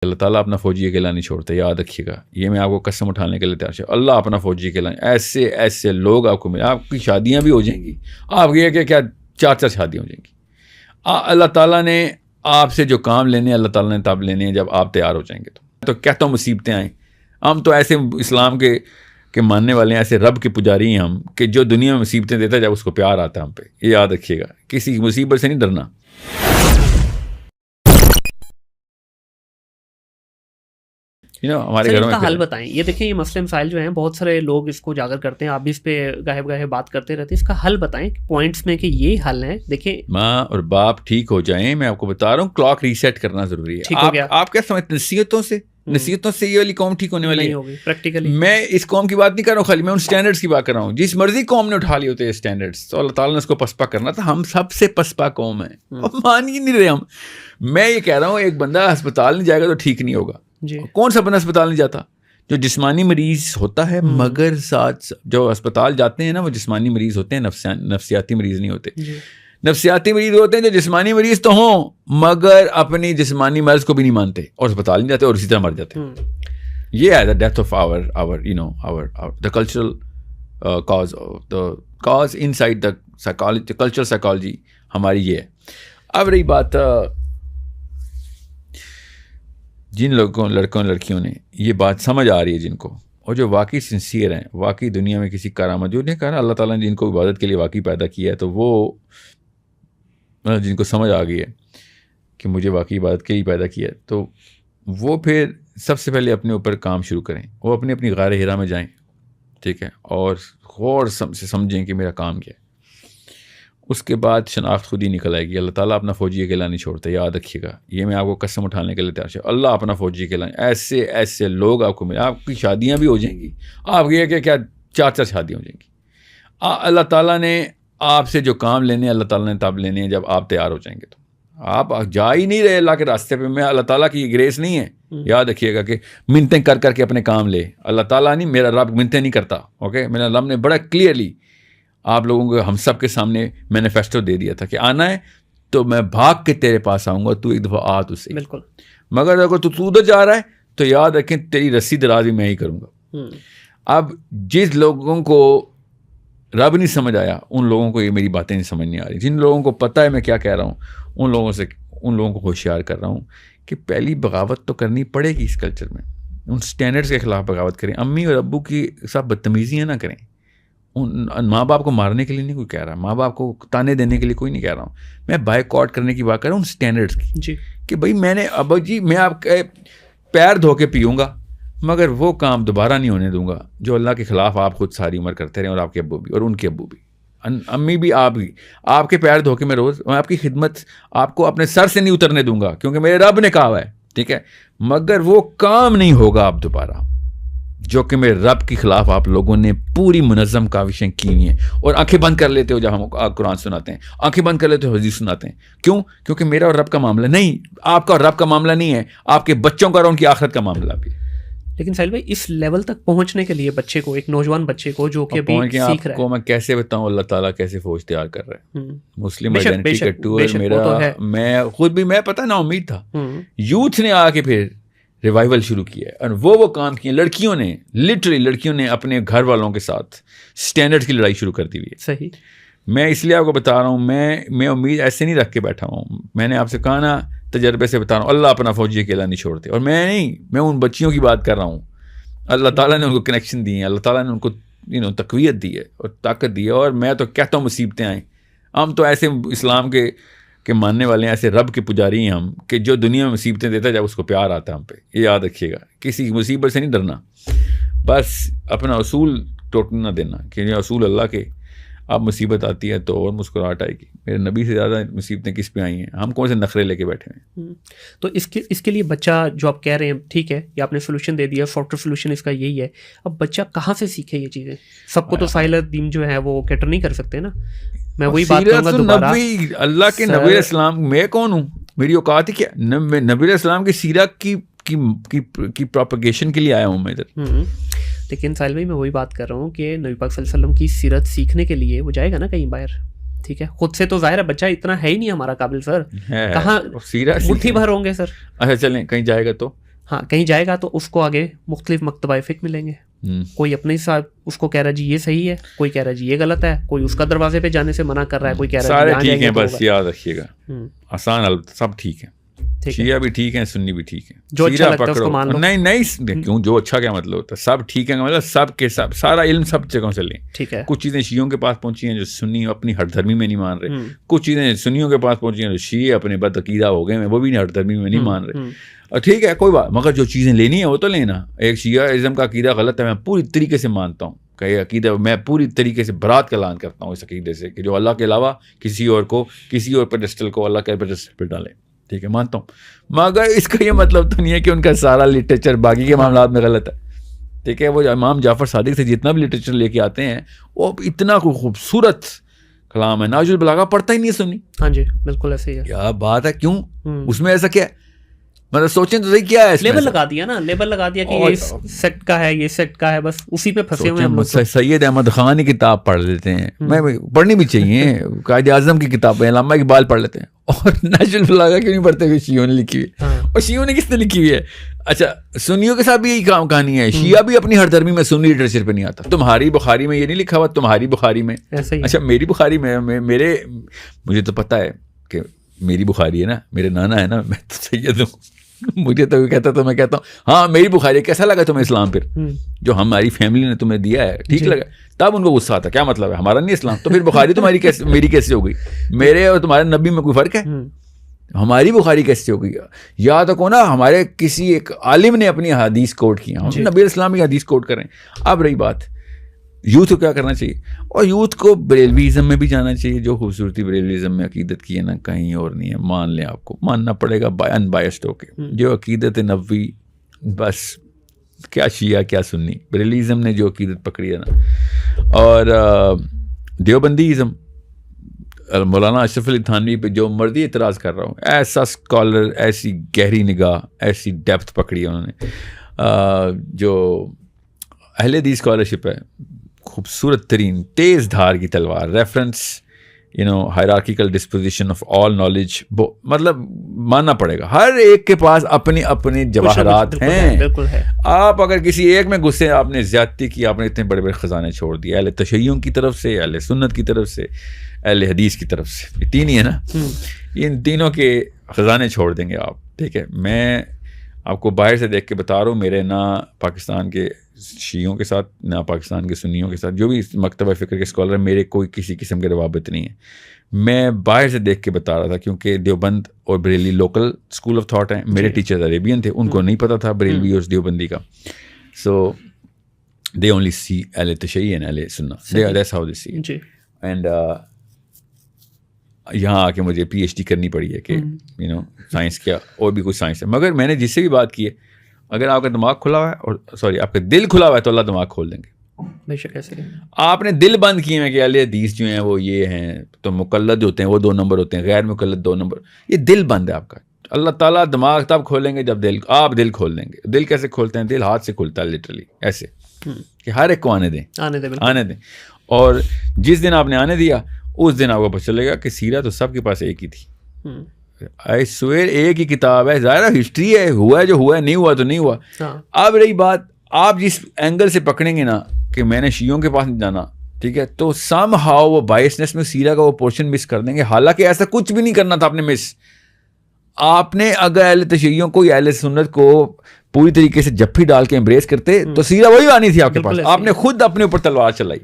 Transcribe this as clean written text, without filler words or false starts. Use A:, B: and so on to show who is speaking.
A: اللہ تعالیٰ اپنا فوجی اکیلا نہیں چھوڑتا، یاد رکھیے گا، یہ میں آپ کو قسم اٹھانے کے لیے تیار ہوں، اللہ اپنا فوجی اکیلا نہیں، ایسے ایسے لوگ آپ کو ملے، آپ کی شادیاں بھی ہو جائیں گی، آپ یہ کہ کیا 4 شادیاں ہو جائیں گی، اللہ تعالیٰ نے آپ سے جو کام لینے اللہ تعالیٰ نے تب لینے ہیں جب آپ تیار ہو جائیں گے۔ تو کہتا ہوں مصیبتیں آئیں، ہم تو ایسے اسلام کے ماننے والے ہیں، ایسے رب کے پجاری ہیں ہم کہ جو دنیا میں مصیبتیں دیتا ہے جب اس کو پیار آتا ہے ہم پہ، یہ یاد رکھیے گا، کسی مصیبت سے نہیں ڈرنا۔ ہمارے گھروں میں
B: حل بتائیں، یہ دیکھیں یہ مسئلے مسائل جو ہیں بہت سارے لوگ اس کو اجاگر کرتے ہیں، آپ بھی اس پہ گاہے گاہے بات کرتے رہتے ہیں، اس کا حل بتائیں پوائنٹس میں کہ یہ حل ہے۔ دیکھیں
A: ماں اور باپ ٹھیک ہو جائیں، میں آپ کو بتا رہا ہوں کلاک ریسیٹ کرنا ضروری ہے۔
B: ٹھیک ہو گیا،
A: آپ کیا سمجھتے ہیں نصیحتوں سے یہ والی قوم ٹھیک ہونے والی ہے؟
B: پریکٹیکلی
A: میں اس قوم کی بات نہیں کر رہا ہوں خالی، میں ان سٹینڈرڈز کی بات کر رہا ہوں۔ جس مرضی قوم نے اٹھا لیے ہوتے ہیں سٹینڈرڈز، تو اللہ تعالیٰ نے اس کو پسپا کرنا تھا، ہم سب سے پسپا قوم ہیں، مان ہی نہیں رہے ہم۔ میں یہ کہہ رہا ہوں ایک بندہ ہسپتال نہیں جائے گا تو ٹھیک نہیں ہوگا۔ کون سا بندہ ہسپتال نہیں جاتا؟ جو جسمانی مریض ہوتا ہے، مگر ساتھ جو ہسپتال جاتے ہیں نا وہ جسمانی مریض ہوتے ہیں، نفسیاتی مریض نہیں ہوتے۔ نفسیاتی مریض ہوتے ہیں جو جسمانی مریض تو ہوں مگر اپنی جسمانی مرض کو بھی نہیں مانتے اور ہسپتال نہیں جاتے اور اسی طرح مر جاتے ہیں۔ یہ ہے the death of the cultural cause in side the psychology, cultural psychology ہماری یہ ہے۔ اب رہی بات جن لوگوں لڑکوں لڑکیوں نے یہ بات سمجھ آ رہی ہے جن کو، اور جو واقعی سنسیئر ہیں، واقعی دنیا میں کسی کارآمد، جو نے کہا اللہ تعالیٰ نے جن کو عبادت کے لیے واقعی پیدا کیا ہے، تو وہ جن کو سمجھ آ گئی ہے کہ مجھے واقعی عبادت کے لیے پیدا کیا ہے، تو وہ پھر سب سے پہلے اپنے اوپر کام شروع کریں، وہ اپنی غار ہرا میں جائیں، ٹھیک ہے، اور غور سے سمجھیں کہ میرا کام کیا ہے۔ اس کے بعد شناخت خود ہی نکل آئے گی۔ اللہ تعالیٰ اپنا فوجی اکیلا نہیں چھوڑتا، یاد رکھیے گا، یہ میں آپ کو قسم اٹھانے کے لیے تیار ہوں، اللہ اپنا فوجی اکیلا نہیں، ایسے ایسے لوگ آپ کو ملے، آپ کی شادیاں بھی ہو جائیں گی، آپ یہ کہ کیا 4 شادیاں ہو جائیں گی۔ اللہ تعالیٰ نے آپ سے جو کام لینے اللہ تعالیٰ نے تب لینے ہیں جب آپ تیار ہو جائیں گے۔ تو آپ جا ہی نہیں رہے اللہ کے راستے پہ، میں اللہ تعالیٰ کی گریس نہیں ہے، یاد رکھیے گا کہ منتیں کر کے اپنے کام لے، اللہ تعالیٰ نہیں، میرا رب منتیں نہیں کرتا، اوکے، میرا رب نے بڑا کلیئرلی آپ لوگوں کو، ہم سب کے سامنے مینیفیسٹو دے دیا تھا کہ آنا ہے تو میں بھاگ کے تیرے پاس آؤں گا، تو ایک دفعہ آ تو صحیح،
B: بالکل،
A: مگر اگر تو ادھر جا رہا ہے تو یاد رکھیں تیری رسی درازی میں ہی کروں گا۔ اب جس لوگوں کو رب نہیں سمجھ آیا ان لوگوں کو یہ میری باتیں نہیں سمجھ نہیں آ رہی، جن لوگوں کو پتہ ہے میں کیا کہہ رہا ہوں ان لوگوں کو ہوشیار کر رہا ہوں کہ پہلی بغاوت تو کرنی پڑے گی اس کلچر میں، ان سٹینڈرڈز کے خلاف بغاوت کریں، امی اور ابو کی ساتھ بدتمیزیاں نہ کریں، ماں باپ کو مارنے کے لیے نہیں کوئی کہہ رہا، ماں باپ کو تانے دینے کے لیے کوئی نہیں کہہ رہا ہوں، میں بائک آؤٹ کرنے کی بات کر رہا ہوں ان سٹینڈرڈز کی،
B: جی، کہ
A: بھائی میں نے ابا جی میں آپ کے پیر دھو کے پیوں گا مگر وہ کام دوبارہ نہیں ہونے دوں گا جو اللہ کے خلاف آپ خود ساری عمر کرتے رہے، اور آپ کے ابو بھی اور ان کے ابو بھی، امی بھی، آپ بھی، آپ کے پیر دھو کے میں روز میں آپ کی خدمت آپ کو اپنے سر سے نہیں اترنے دوں گا کیونکہ میرے رب نے کہا ہوا ہے، ٹھیک ہے، مگر وہ کام نہیں ہوگا اب دوبارہ جو کہ میرے رب کے خلاف آپ لوگوں نے پوری منظم کاوشیں کی ہوئی ہیں، اور آنکھیں بند کر لیتے ہو جب ہم قرآن سناتے ہیں، آنکھیں بند کر لیتے ہو حدیث سناتے ہیں، کیوں؟ کیونکہ میرا اور رب کا معاملہ نہیں، آپ کا اور رب کا معاملہ نہیں ہے، آپ کے بچوں کا اور ان کی آخرت کا معاملہ بھی۔
B: لیکن ساحل بھائی اس لیول تک پہنچنے کے لیے بچے کو، ایک نوجوان بچے کو جو کہ ابھی سیکھ رہا ہے،
A: آپ کو میں کیسے بتاؤں اللہ تعالیٰ کیسے فوج تیار کر رہا ہے، مسلم آئیڈینٹی کا ٹور میرا، میں خود بھی، میں پتہ نا امید تھا، یوتھ نے آ کے پھر ریوائول شروع کیا ہے، اور وہ کام کیے، لڑکیوں نے لٹرلی لڑکیوں نے اپنے گھر والوں کے ساتھ سٹینڈرڈ کی لڑائی شروع کر دی ہوئی ہے۔
B: صحیح،
A: میں اس لیے آپ کو بتا رہا ہوں، میں امید ایسے نہیں رکھ کے بیٹھا ہوں، میں نے آپ سے کہا نا تجربے سے بتا رہا ہوں، اللہ اپنا فوجی اکیلا نہیں چھوڑتے، اور میں نہیں، میں ان بچیوں کی بات کر رہا ہوں، اللہ تعالیٰ نے ان کو کنیکشن دی ہیں، اللہ تعالیٰ نے ان کو تقویت دی ہے اور طاقت دی ہے، اور میں تو کہتا ہوں مصیبتیں آئیں، ہم تو ایسے اسلام کے ماننے والے ہیں، ایسے رب کے پجاری ہیں ہم کہ جو دنیا میں مصیبتیں دیتا ہے جب اس کو پیار آتا ہے ہم پہ، یہ یاد رکھیے گا، کسی مصیبت سے نہیں ڈرنا، بس اپنا اصول ٹوٹنے نہ دینا کہ یہ اصول اللہ کے، اب مصیبت آتی ہے تو اور مسکراہٹ آئے گی، میرے نبی سے زیادہ مصیبتیں کس پہ آئی ہیں، ہم کون سے نخرے لے کے بیٹھے ہیں۔
B: تو اس کے لیے بچہ جو آپ کہہ رہے ہیں ٹھیک ہے، یہ آپ نے سولوشن دے دیا، سافٹ ویئر سولوشن اس کا یہی ہے، اب بچہ کہاں سے سیکھے یہ چیزیں؟ سب کو تو ساحل دین جو ہے وہ کیٹر نہیں کر سکتے نا، میں وہی بات کروں گا دوبارہ،
A: اللہ کے نبی علیہ السلام، میں کون ہوں، میری اوقات ہی کیا، نبی علیہ السلام کی سیرت کی پروپیگیشن کے لیے آیا ہوں میں ادھر۔
B: لیکن ساحل بھائی میں وہی بات کر رہا ہوں کہ نبی پاک صلی اللہ علیہ وسلم کی سیرت سیکھنے کے لیے وہ جائے گا نا کہیں باہر، ٹھیک ہے، خود سے تو ظاہر ہے بچہ اتنا ہے ہی نہیں ہمارا قابل، سر کہاں مٹھی بھر ہوں گے سر،
A: اچھا چلیں کہیں جائے گا تو
B: ہاں کہیں جائے گا تو اس کو آگے مختلف مکتبہ فقہ ملیں گے. کوئی اپنے ساتھ اس کو کہہ رہا جی یہ صحیح ہے, کوئی کہہ رہا جی یہ غلط ہے, کوئی اس کا دروازے پہ جانے سے منع کر رہا ہے, کوئی کہہ رہا ہے
A: سارے ٹھیک ہیں, بس یاد رکھیے گا آسان سب ٹھیک ہیں, شیعہ بھی ٹھیک ہیں, سنی بھی ٹھیک ہیں,
B: جو اچھا لگتا ہے اس کو مان لو.
A: نہیں کیوں, جو اچھا کیا مطلب ہوتا ہے, سب ٹھیک ہے مطلب سب کے سب, سارا علم سب جگہوں سے لیں.
B: ٹھیک ہے,
A: کچھ چیزیں شیعوں کے پاس پہنچی ہیں جو سنی اپنی ہر دھرمی میں نہیں مان رہے, کچھ چیزیں سنیوں کے پاس پہنچی ہیں جو شیعہ اپنے بد عقیدہ ہو گئے ہیں وہ بھی ہر دھرمی میں نہیں مان رہے. اور ٹھیک ہے کوئی بات, مگر جو چیزیں لینی ہیں وہ تو لینا. ایک شیعہ ازم کا عقیدہ غلط ہے, میں پوری طریقے سے مانتا ہوں کہ یہ عقیدہ, میں پوری طریقے سے برات کا اعلان کرتا ہوں اس عقیدے سے کہ جو اللہ کے علاوہ کسی اور کو, کسی اور پیڈسٹل کو اللہ کے پیڈسٹل پہ ڈالیں. ٹھیک ہے مانتا ہوں, مگر اس کا یہ مطلب تو نہیں ہے کہ ان کا سارا لٹریچر باقی کے معاملات میں غلط ہے. ٹھیک ہے, وہ امام جعفر صادق سے جتنا بھی لٹریچر لے کے آتے ہیں وہ اتنا خوبصورت کلام ہے, ناج البلاغہ پڑھتا ہی نہیں ہے سنی.
B: ہاں جی بالکل ایسے ہی ہے.
A: کیا بات ہے, کیوں اس میں ایسا کیا ہے, مطلب سوچیں تو صحیح کیا ہے,
B: لیبل لگا دیا نا, لیبل لگا دیا کہ یہ سیکٹ کا ہے, یہ سیکٹ کا ہے, بس اسی پہ پھنسے ہوئے ہیں.
A: سید احمد خان کی کتاب پڑھ لیتے ہیں, میں پڑھنی بھی چاہیے, قائد اعظم کی کتاب علامہ اقبال پڑھ لیتے ہیں, اور ناج البلاغہ کیوں نہیں پڑھتے ہوئے شیعوں نے لکھی ہوئی ہے, اور شیعوں نے کس نے لکھی ہوئی ہے. اچھا سنیوں کے ساتھ بھی یہی کہانی ہے, شیعہ بھی اپنی ہر دھرمی میں سنی لٹریچر پہ نہیں آتا. تمہاری بخاری میں یہ نہیں لکھا ہوا, تمہاری بخاری میں, اچھا میری بخاری میں, میرے مجھے تو پتا ہے کہ میری بخاری ہے نا, میرے نانا ہے نا, میں تو سید ہوں, مجھے تو کہتا تو میں کہتا ہوں ہاں میری بخاری, کیسا لگا تمہیں اسلام, پھر جو ہماری فیملی نے تمہیں دیا ہے ٹھیک لگا, تب ان کو غصہ آتا, کیا مطلب ہے ہمارا نہیں اسلام, تو پھر بخاری تمہاری کیسے, میری کیسے ہو گئی, میرے اور تمہارے نبی میں کوئی فرق ہے, ہماری بخاری کیسے ہو گئی. یاد رکھو نا, ہمارے کسی ایک عالم نے اپنی حدیث کوٹ کی, ہم نبی اسلام کی حدیث کوٹ کریں. اب رہی بات یوتھ کو کیا کرنا چاہیے, اور یوتھ کو بریلویزم میں بھی جانا چاہیے. جو خوبصورتی بریلویزم میں عقیدت کی ہے نا, کہیں اور نہیں ہے, مان لیں, آپ کو ماننا پڑے گا ان بائسڈ ہو کے. جو عقیدت نبوی, بس کیا شیعہ کیا سنی, بریلویزم نے جو عقیدت پکڑی ہے نا, اور دیوبندیزم, مولانا اشرف علی تھانوی پہ جو مرضی اعتراض کر رہا ہوں, ایسا اسکالر, ایسی گہری نگاہ, ایسی ڈیپتھ پکڑی ہے انہوں نے. جو اہل حدیث اسکالرشپ ہے, خوبصورت ترین تیز دھار کی تلوار, reference hierarchical disposition of all knowledge, مطلب ماننا پڑے گا ہر ایک کے پاس اپنی اپنی جواہرات ہیں. آپ اگر کسی ایک میں گھسے, آپ نے زیادتی کی, آپ نے اتنے بڑے بڑے خزانے چھوڑ دیے, اہل تشیعوں کی طرف سے, اہل سنت کی طرف سے, اہل حدیث کی طرف سے, یہ تین ہی ہے نا, ان تینوں کے خزانے چھوڑ دیں گے آپ. ٹھیک ہے, میں آپ کو باہر سے دیکھ کے بتا رہا ہوں, میرے نہ پاکستان کے شیعوں کے ساتھ نہ پاکستان کے سنیوں کے ساتھ جو بھی مکتبہ فکر کے اسکالر ہیں, میرے کوئی کسی قسم کے روابط نہیں ہے. میں باہر سے دیکھ کے بتا رہا تھا, کیونکہ دیوبند اور Bareilly local school of thought ہیں. میرے ٹیچرز عربین تھے, ان کو نہیں پتہ تھا بریلوی اور دیوبندی کا, سو دے اونلی سی اہل تشیع اینڈ اہل سنت, that's how they see. And یہاں آ کے مجھے پی ایچ ڈی کرنی پڑی ہے کہ سائنس کیا, اور بھی کچھ سائنس ہے. مگر میں نے جس سے بھی بات کی ہے, اگر آپ کا دماغ کھلا ہوا ہے, اور سوری آپ کا دل کھلا ہوا ہے, تو اللہ دماغ کھول دیں گے.
B: بے شک ایسے
A: آپ نے دل بند کیے ہیں کہ اہل حدیث جو ہیں وہ یہ ہیں, تو مقلد ہوتے ہیں وہ 2 نمبر ہوتے ہیں, غیر مقلد 2 نمبر, یہ دل بند ہے آپ کا. اللہ تعالیٰ دماغ تب کھولیں گے جب آپ دل کھول دیں گے. دل کیسے کھولتے ہیں, دل ہاتھ سے کھلتا ہے لٹرلی ایسے, کہ ہر ایک کو آنے دیں. اور جس دن آپ نے آنے دیا, اس دن آپ کو پتہ چلے گا کہ سیرت تو سب کے پاس ایک ہی تھی. آئی سویر ایک ہی کتاب ہے, ظاہر ہسٹری ہے, ہوا ہے جو ہوا ہے, نہیں ہوا تو نہیں ہوا. اب رہی بات, آپ جس اینگل سے پکڑیں گے نا کہ میں نے شیعوں کے پاس نہیں جانا, ٹھیک ہے, تو سم ہاؤ وہ بائسنس میں سیرہ کا وہ پورشن مس کر دیں گے, حالانکہ ایسا کچھ بھی نہیں کرنا تھا آپ نے مس. آپ نے اگر اہل تشیعوں کو یا اہل سنت کو پوری طریقے سے جپھی ڈال کے امبریس کرتے, تو سیرہ وہی آنی تھی آپ کے پاس. آپ نے خود اپنے اوپر تلوار چلائی.